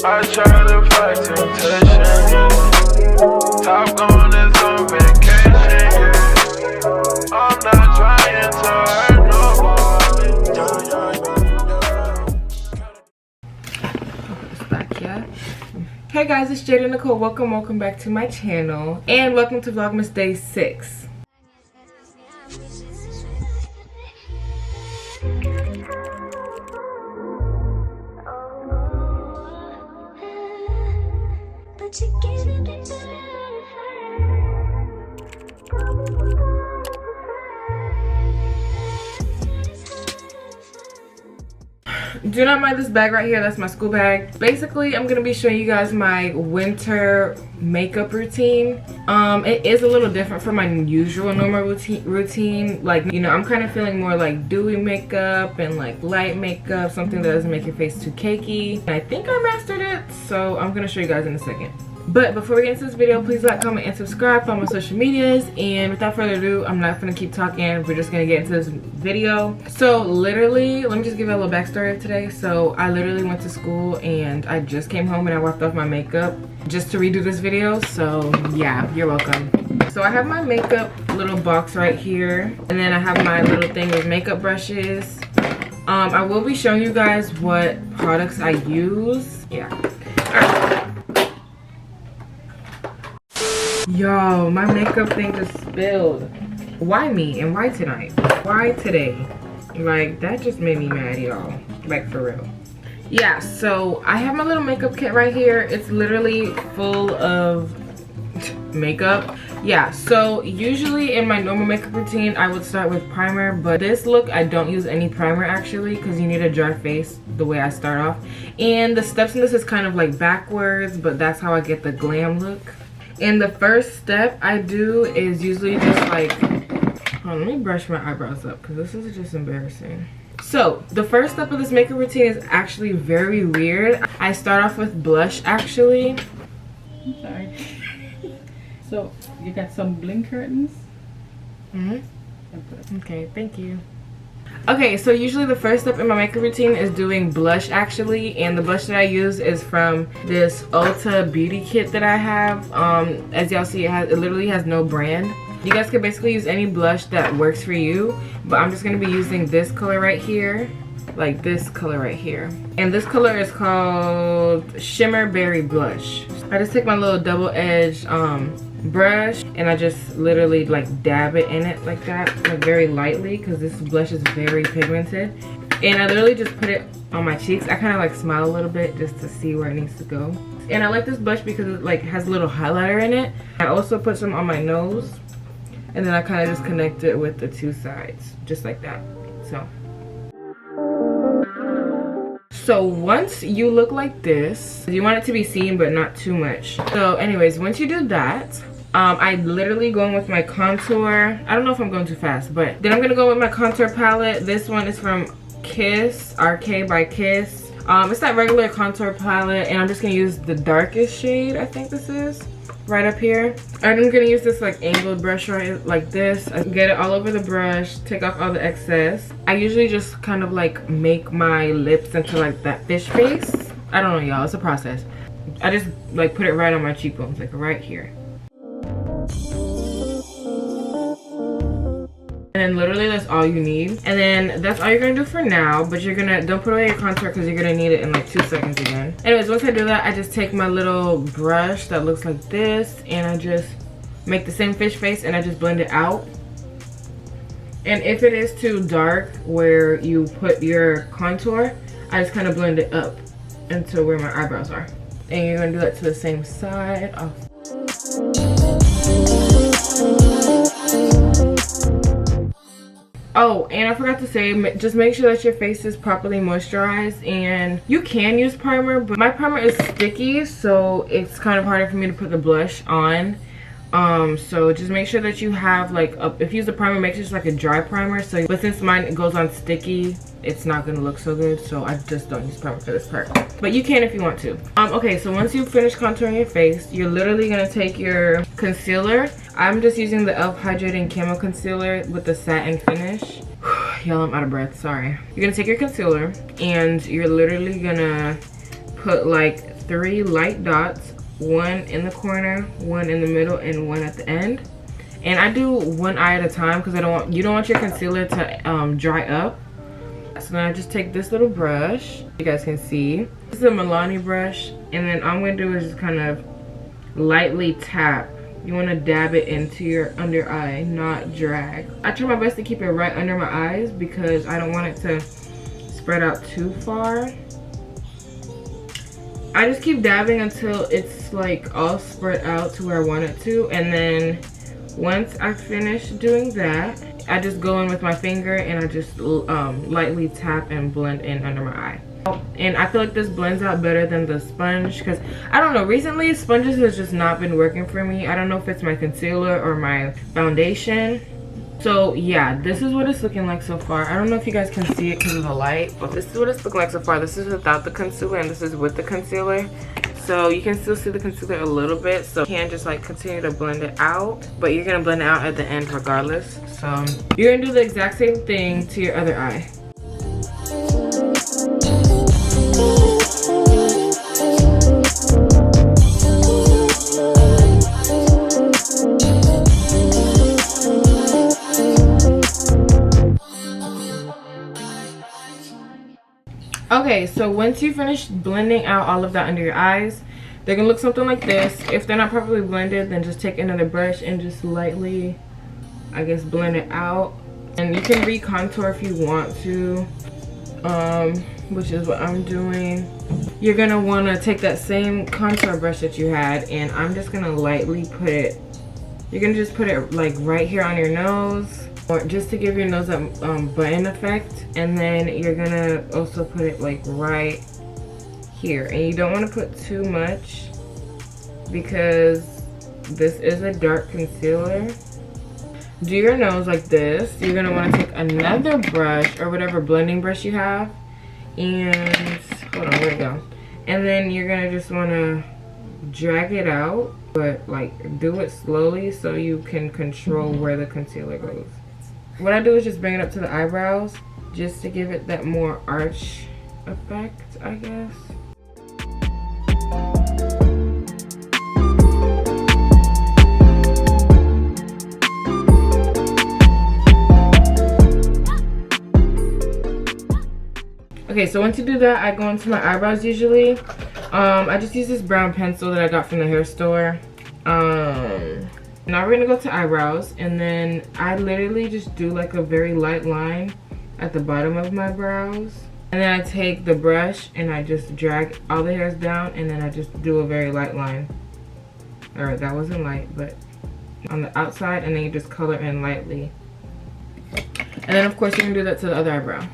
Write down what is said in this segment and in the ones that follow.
I try to fight temptation, yeah. Top Gun is on vacation, yeah. I'm not trying to hurt nobody. Back here. Hey guys, it's Jada-Nicole. Welcome back to my channel, and welcome to Vlogmas Day 6. Do not mind this bag right here. That's my school bag. Basically, I'm gonna be showing you guys my winter makeup routine. It is a little different from my usual normal routine. Like, you know, I'm kind of feeling more like dewy makeup and like light makeup, something that doesn't make your face too cakey. And I think I mastered it, so I'm gonna show you guys in a second. But before we get into this video, please like, comment, and subscribe. Follow my social medias. And without further ado, I'm not gonna keep talking. We're just gonna get into this video. So literally, let me just give you a little backstory of today. So I literally went to school and I just came home and I wiped off my makeup just to redo this video. So yeah, you're welcome. So I have my makeup little box right here. And then I have my little thing with makeup brushes. I will be showing you guys what products I use. Yeah. Alright. Yo, my makeup thing just spilled. Why me and why tonight? Why today? Like, that just made me mad, y'all. Like, for real. Yeah, so I have my little makeup kit right here. It's literally full of makeup. Yeah, so usually in my normal makeup routine, I would start with primer. But this look, I don't use any primer actually, because you need a dry face the way I start off. And the steps in this is kind of like backwards, but that's how I get the glam look. And the first step I do is usually just like, hold on, let me brush my eyebrows up because this is just embarrassing. So the first step of this makeup routine is actually very weird. I start off with blush actually. I'm sorry. So you got some bling curtains? Okay, thank you. Okay, so usually the first step in my makeup routine is doing blush actually, and the blush that I use is from this Ulta beauty kit that I have. As y'all see, it literally has no brand. You guys can basically use any blush that works for you, but I'm just going to be using this color right here, like this color right here. And this color is called Shimmer Berry Blush. I just take my little double-edged brush and I just literally like dab it in it like that, like very lightly, because this blush is very pigmented. And I literally just put it on my cheeks. I kind of like smile a little bit just to see where it needs to go. And I like this blush because it like has a little highlighter in it. I also put some on my nose, and then I kind of just connect it with the two sides just like that. So once you look like this, you want it to be seen but not too much. So anyways, once you do that, I literally go in with my contour. I don't know if I'm going too fast, but then I'm gonna go with my contour palette. This one is from Kiss, RK by Kiss. It's that regular contour palette, and I'm just gonna use the darkest shade, I think this is, right up here. I'm gonna use this like angled brush right like this. I get it all over the brush, take off all the excess. I usually just kind of like make my lips into like that fish face. I don't know, y'all, it's a process. I just like put it right on my cheekbones, like right here. And then literally that's all you need. And then that's all you're gonna do for now, but you're gonna, don't put away your contour because you're gonna need it in like 2 seconds again. Anyways, once I do that, I just take my little brush that looks like this and I just make the same fish face and I just blend it out. And if it is too dark where you put your contour, I just kind of blend it up into where my eyebrows are. And you're gonna do that to the same side. Oh, and I forgot to say, just make sure that your face is properly moisturized. And you can use primer, but my primer is sticky, so it's kind of harder for me to put the blush on. So just make sure that you have like if you use a primer, make sure it's like a dry primer. So, but since mine goes on sticky, it's not gonna look so good, so I just don't use primer for this part. But you can if you want to. Okay, so once you finish contouring your face, you're literally gonna take your concealer. I'm just using the e.l.f. Hydrating Camo Concealer with the satin finish. Y'all, I'm out of breath, sorry. You're gonna take your concealer and you're literally gonna put like 3 light dots, one in the corner, one in the middle, and one at the end. And I do one eye at a time because you don't want your concealer to dry up. So then I just take this little brush, you guys can see. This is a Milani brush, and then all I'm gonna do is just kind of lightly tap. You want to dab it into your under eye, not drag. I try my best to keep it right under my eyes because I don't want it to spread out too far. I just keep dabbing until it's like all spread out to where I want it to, and then once I finish doing that, I just go in with my finger and I just lightly tap and blend in under my eye. And I feel like this blends out better than the sponge because I don't know, recently sponges has just not been working for me. I don't know if it's my concealer or my foundation. So yeah, this is what it's looking like so far. I don't know if you guys can see it because of the light, but this is what it's looking like so far. This is without the concealer and this is with the concealer. So you can still see the concealer a little bit, so you can just like continue to blend it out, but you're gonna blend it out at the end regardless. So you're gonna do the exact same thing to your other eye. Okay, so once you finish blending out all of that under your eyes, they're gonna look something like this. If they're not properly blended, then just take another brush and just lightly, I guess, blend it out. And you can re-contour if you want to, which is what I'm doing. You're gonna wanna take that same contour brush that you had, and I'm just gonna lightly put it, you're gonna just put it like right here on your nose, or just to give your nose that button effect. And then you're gonna also put it like right here, and you don't want to put too much because this is a dark concealer. Do your nose like this. You're gonna want to take another brush or whatever blending brush you have, and hold on, where'd it go? And then you're gonna just want to drag it out, but like do it slowly so you can control where the concealer goes. What I do is just bring it up to the eyebrows just to give it that more arch effect, I guess. Okay, so once you do that, I go into my eyebrows usually. I just use this brown pencil that I got from the hair store. Now we're gonna go to eyebrows, and then I literally just do like a very light line at the bottom of my brows. And then I take the brush and I just drag all the hairs down, and then I just do a very light line. Alright, that wasn't light, but on the outside, and then you just color in lightly. And then of course you can do that to the other eyebrow.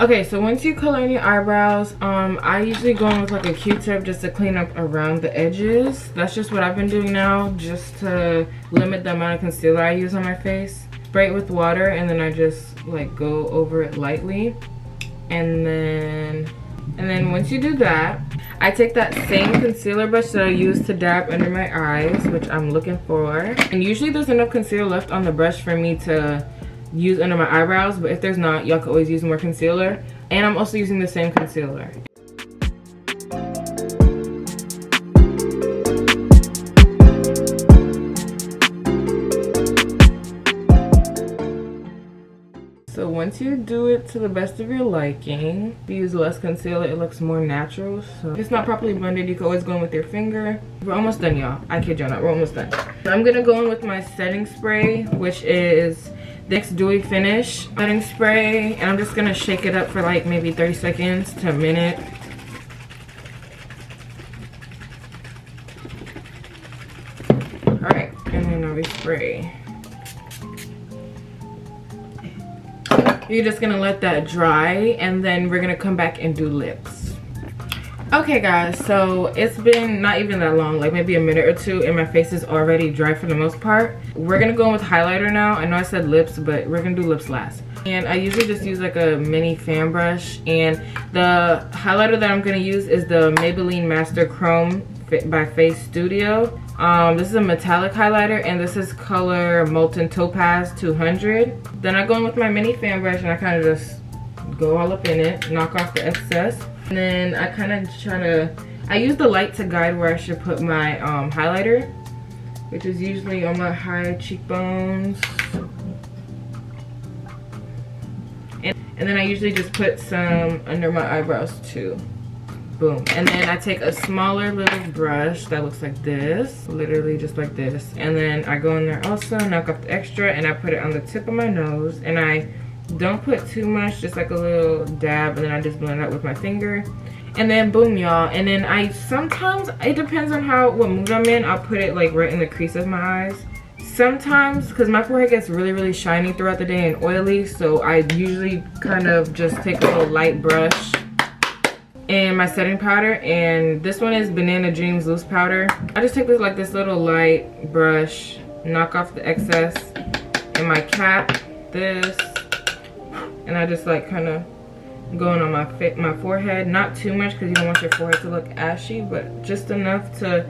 Okay, so once you color in your eyebrows, I usually go in with like a Q-tip just to clean up around the edges. That's just what I've been doing now, just to limit the amount of concealer I use on my face. Spray it with water, and then I just like go over it lightly. And then once you do that, I take that same concealer brush that I use to dab under my eyes, which I'm looking for. And usually there's enough concealer left on the brush for me to use under my eyebrows, but if there's not, y'all can always use more concealer. And I'm also using the same concealer. So once you do it to the best of your liking, if you use less concealer, it looks more natural. So if it's not properly blended, you can always go in with your finger. We're almost done, y'all. I kid y'all not, we're almost done. I'm gonna go in with my setting spray, which is this Dewy Finish setting spray, and I'm just gonna shake it up for like maybe 30 seconds to a minute. Alright, and then I'll spray. You're just gonna let that dry, and then we're gonna come back and do lips. Okay guys, so it's been not even that long, like maybe a minute or two, and my face is already dry for the most part. We're gonna go in with highlighter now. I know I said lips, but we're gonna do lips last. And I usually just use like a mini fan brush, and the highlighter that I'm gonna use is the Maybelline Master Chrome by Face Studio. This is a metallic highlighter, and this is color Molten Topaz 200. Then I go in with my mini fan brush, and I kind of just go all up in it, knock off the excess. And then I kind of try to, I use the light to guide where I should put my highlighter, which is usually on my high cheekbones. And then I usually just put some under my eyebrows too. Boom. And then I take a smaller little brush that looks like this, literally just like this. And then I go in there also, knock off the extra, and I put it on the tip of my nose. And I don't put too much, just like a little dab, and then I just blend it out with my finger. And then boom, y'all. And then I sometimes, it depends on what mood I'm in, I'll put it like right in the crease of my eyes. Sometimes, because my forehead gets really shiny throughout the day and oily, so I usually kind of just take a little light brush and my setting powder, and this one is Banana Dreams loose powder. I just take this little light brush, knock off the excess, and my cap, this, and I just like kind of going on my forehead. Not too much because you don't want your forehead to look ashy, but just enough to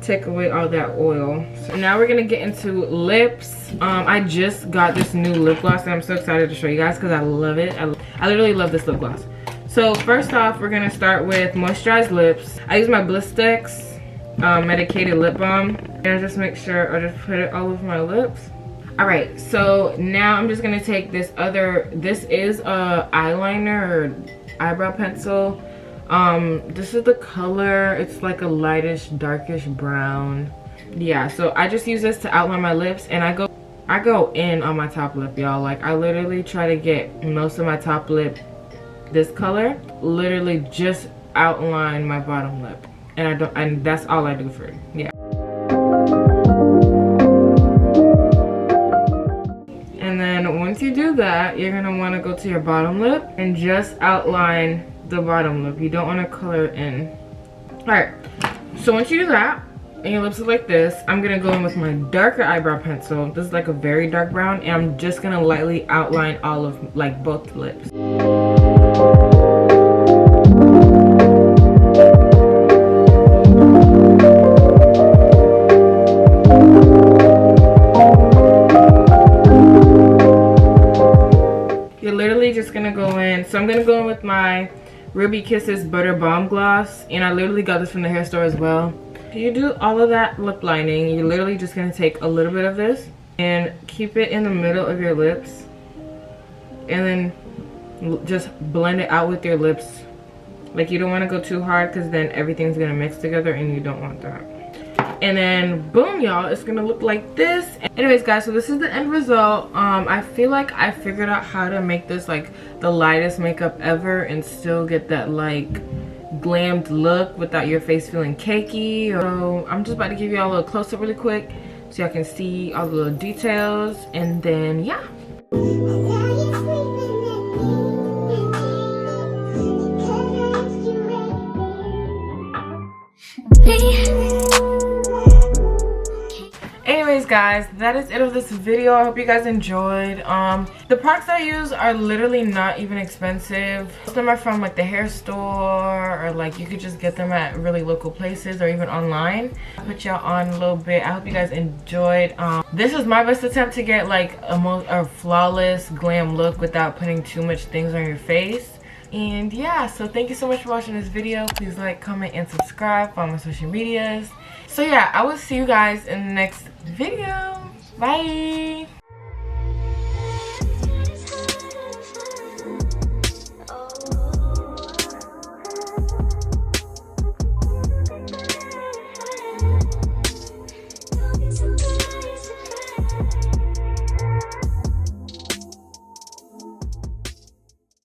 take away all that oil. So now we're gonna get into lips. I just got this new lip gloss, and I'm so excited to show you guys because I love it. I literally love this lip gloss. So first off, we're gonna start with moisturized lips. I use my Blistex medicated lip balm, and I just make sure I just put it all over my lips. All right, so now I'm just gonna take this is a eyeliner or eyebrow pencil. This is the color, it's like a lightish darkish brown. Yeah, so I just use this to outline my lips, and I go in on my top lip, y'all. Like I literally try to get most of my top lip this color, literally just outline my bottom lip, and that's all I do for it. Yeah. And then once you do that, you're gonna want to go to your bottom lip and just outline the bottom lip. You don't want to color it in. All right, so once you do that and your lips look like this, I'm gonna go in with my darker eyebrow pencil. This is like a very dark brown, and I'm just gonna lightly outline all of like both lips. You're literally just gonna go in. So I'm gonna go in with my Ruby Kisses Butter Balm Gloss, and I literally got this from the hair store as well. You do all of that lip lining, you're literally just gonna take a little bit of this and keep it in the middle of your lips, and then just blend it out with your lips. Like you don't want to go too hard because then everything's gonna mix together, and you don't want that. And then boom, y'all, it's gonna look like this. Anyways guys, so this is the end result. I feel like I figured out how to make this like the lightest makeup ever and still get that like glammed look without your face feeling cakey. So I'm just about to give y'all a little close-up really quick so y'all can see all the little details, and then yeah. Anyways guys, that is it of this video. I hope you guys enjoyed. The products I use are literally not even expensive. Most of them are from like the hair store, or like you could just get them at really local places or even online. I'll put y'all on a little bit. I hope you guys enjoyed. This is my best attempt to get like a flawless glam look without putting too much things on your face. And yeah, so thank you so much for watching this video. Please like, comment, and subscribe. Follow my social medias. So yeah, I will see you guys in the next video. Bye.